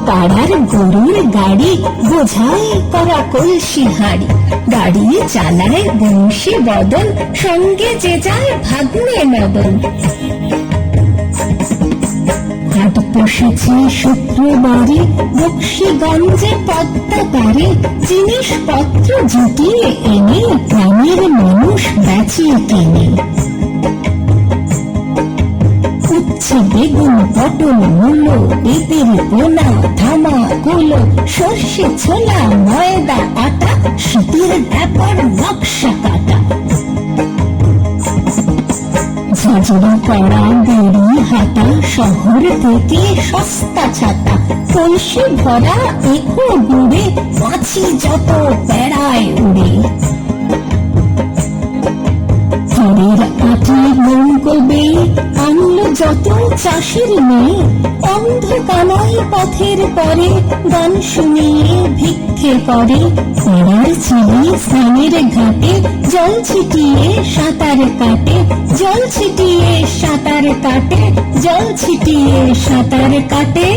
পাড়ার গরুর গাড়ি বোঝাই করা কলসি হাঁড়ি, গাড়ি চালায় বংশী বদন, সঙ্গে যে যায় ভাগ্নে মদন। হাট বসেছে শুক্রবারে বক্সিগঞ্জে পদ্মা পারে, জিনিসপত্র জুটিয়ে এনে গ্রামের মানুষ বেচে কিনে। উচ্ছে বেগুন পটল মূলো, বেতের পোনা ধামা কুলো, সর্ষে ছোলা ময়দা আটা, শীতের ব্যাপার নকশা কাটা। ঝাঁঝরি পড়া বেড়ি হাটা, শহর থেকে সস্তা ছাতা, কলসি ভরা একো গুড়ে, মাছি যত বেড়ায় উড়ে। ঘরের আটি মঙ্গবে আনলো যত চাষের মেয়ে, অন্ধ কানাই পথের পরে গান শুনিয়ে ভিক্ষে করে। পাড়ার ছেলে স্নানের ঘাটে জল ছিটিয়ে সাঁতার কাটে, জল ছিটিয়ে সাঁতার কাটে, জল ছিটিয়ে সাঁতার কাটে।